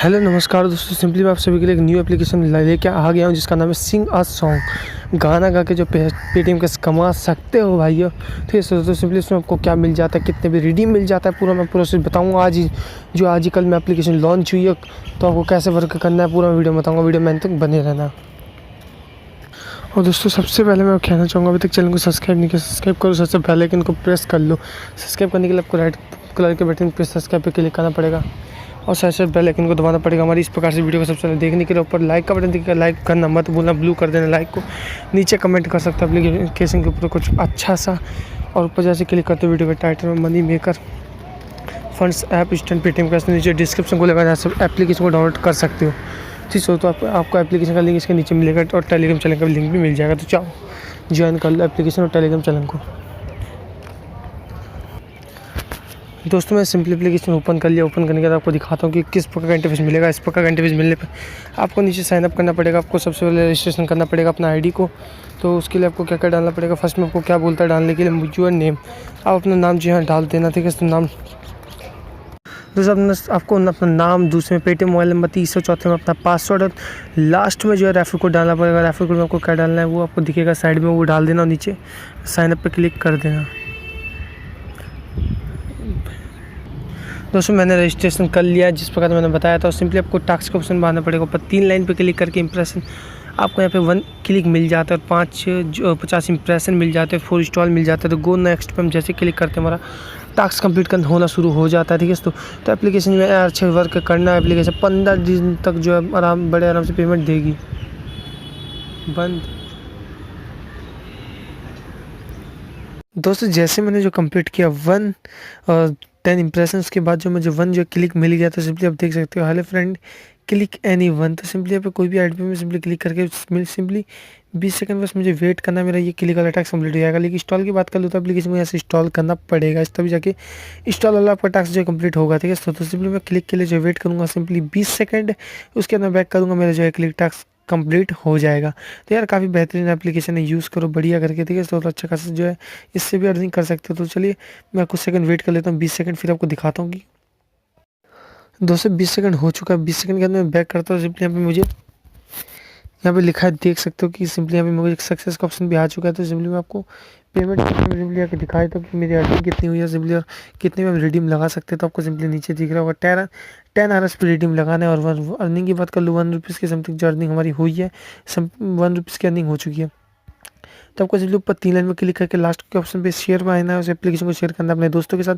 Hello नमस्कार दोस्तों, simply मैं आप सभी के लिए एक न्यू एप्लीकेशन लेके आ गया हूँ जिसका नाम है सिंग अ सॉन्ग। गाना गा के जो पेटीएम का कमा सकते हो भाइयों। ठीक है दोस्तों, सिंपली इसमें आपको क्या मिल जाता है, कितने भी रिडीम मिल जाता है, पूरा मैं प्रोसेस बताऊँगा आज ही। जो आज ही कल में एप्लीकेशन लॉन्च हुई है, तो आपको कैसे वर्क करना है पूरा वीडियो में बताऊँगा। वीडियो में अंत तक बने रहना। और दोस्तों सबसे पहले मैं कहना चाहूँगा, अभी तक चैनल को सब्सक्राइब नहीं किया, सब्सक्राइब करो। सबसे पहले कि इनको प्रेस कर लो। सब्सक्राइब करने के लिए आपको रेड कलर के बटन पे सब्सक्राइब पे क्लिक करना पड़ेगा और साथ साथ बेल आइकन को दबाना पड़ेगा। हमारी इस प्रकार से वीडियो को सबसे पहले देखने के लिए ऊपर लाइक का बटन दिखेगा, लाइक करना मत भूलना, ब्लू कर देना लाइक को। नीचे कमेंट कर सकते हो एप्लीकेशन के ऊपर कुछ अच्छा सा, और ऊपर जैसे क्लिक करते हो वीडियो के टाइटल में money maker funds app instant Paytm का नीचे डिस्क्रिप्शन को लगा सब एप्लीकेशन को डाउनलोड कर सकते हो। ठीक है, तो आपको एप्लीकेशन का लिंक इसके नीचे मिलेगा और टेलीग्राम चैनल का लिंक भी मिल जाएगा। तो चाहो ज्वाइन कर लो एप्लीकेशन और टेलीग्राम चैनल को। दोस्तों मैं सिंपली एप्लीकेशन ओपन कर लिया। ओपन करने के बाद आपको दिखाता हूँ कि किस प्रकार का इंटरफेस मिलेगा। इस प्रकार का इंटरफेस मिलने पर आपको नीचे साइन अप करना पड़ेगा। आपको सबसे पहले रजिस्ट्रेशन करना पड़ेगा अपना आईडी को। तो उसके लिए आपको क्या क्या डालना पड़ेगा। फर्स्ट में आपको क्या बोलता है डालने के लिए, यूर नेम। आप अपना नाम जो है डाल देना। ठीक है, तो नाम दोस्तों आपको अपना नाम, दूसरे में पेटीएम मोबाइल नंबर, तीसरे चौथे में अपना पासवर्ड, और लास्ट में जो है रेफर कोड डालना पड़ेगा। रेफर कोड में आपको क्या डालना है वो आपको दिखेगा साइड में, वो डाल देना और नीचे साइन अप पे क्लिक कर देना। दोस्तों मैंने रजिस्ट्रेशन कर लिया जिस प्रकार मैंने बताया था। और सिंपली आपको टास्क का ऑप्शन मारना पड़ेगा। ऊपर 3 लाइन पे क्लिक करके इंप्रेशन आपको यहाँ पे 1 क्लिक मिल जाता है और 50 इंप्रेशन मिल जाते हैं, 4 स्टॉल मिल जाता है। तो गो नेक्स्ट पे हम जैसे क्लिक करते हैं हमारा टास्क कंप्लीट करना होना शुरू हो जाता है। ठीक है तो एप्लीकेशन में अच्छे वर्क करना है। एप्लीकेशन 15 दिन तक जो है बड़े आराम से पेमेंट देगी। बंद दोस्तों जैसे मैंने जो कंप्लीट किया 1 और 10 इंप्रेशन के बाद जो मुझे 1 जो क्लिक मिल गया, तो सिंपली आप देख सकते हो हेलो फ्रेंड क्लिक एनी 1। तो सिंपली यहाँ पे कोई भी आईडी में सिंपली क्लिक करके सिंपली 20 सेकंड बस मुझे वेट करना, मेरा ये क्लिक वाला टास्क कंप्लीट हो जाएगा। लेकिन इंस्टॉल की बात कर लो तो एप्लीकेशन में ऐसे इंस्टॉल करना पड़ेगा, इस तभी जाके इंस्टॉल वाला आपका टास्क जो कंप्लीट होगा। ठीक है, तो सिंपली मैं क्लिक के लिए जो वेट करूँगा सिंपली 20 सेकंड, उसके बाद मैं बैक करूँगा, मेरा जो है क्लिक टास्क कंप्लीट हो जाएगा। तो यार काफ़ी बेहतरीन एप्लीकेशन है, यूज़ करो बढ़िया करके। ठीक है, तो अच्छा खासा जो है इससे भी अर्निंग कर सकते हो। तो चलिए मैं कुछ सेकंड वेट कर लेता हूँ, 20 सेकंड, फिर आपको दिखाता हूँ कि दोस्तों 20 सेकंड हो चुका है। 20 सेकंड के अंदर मैं बैक करता हूँ। सिंपली यहाँ पे मुझे यहाँ पे लिखा है, देख सकते हो कि सिंपली यहाँ पे मुझे एक सक्सेस का ऑप्शन भी आ चुका है। तो सिंपली मैं आपको पेमेंट सिंपली आके दिखाया था कि मेरी अर्निंग कितनी हुई है सिंपली, और कितने में हम रिडीम लगा सकते हैं। तो आपको सिंपली नीचे दिख रहा होगा 10 आवर्स पे रिडीम लगाना है। और अर्निंग की बात कर लो 1 रुपीज़ की समथिंग जो अर्निंग हमारी हुई है, 1 रुपीज़ की अर्निंग हो चुकी है। तो आपको सिंपली ऊपर 3 लाइन में क्लिक करके लास्ट के ऑप्शन पे शेयर में आना है, उस एप्लीकेशन को शेयर करना है अपने दोस्तों के साथ,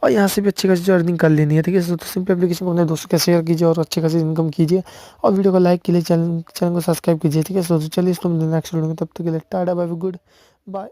और यहाँ से भी अच्छी खासी जो अर्निंग कर लेनी है। ठीक है, तो सिंपली एप्लीकेशन को अपने दोस्तों के साथ शेयर कीजिए और अच्छी खासी इनकम कीजिए, और वीडियो को लाइक के लिए चैनल को सब्सक्राइब कीजिए। ठीक है, तो चलिए इसको नेक्स्ट वीडियो में, तब तक के लिए टाटा बाय, गुड बाय।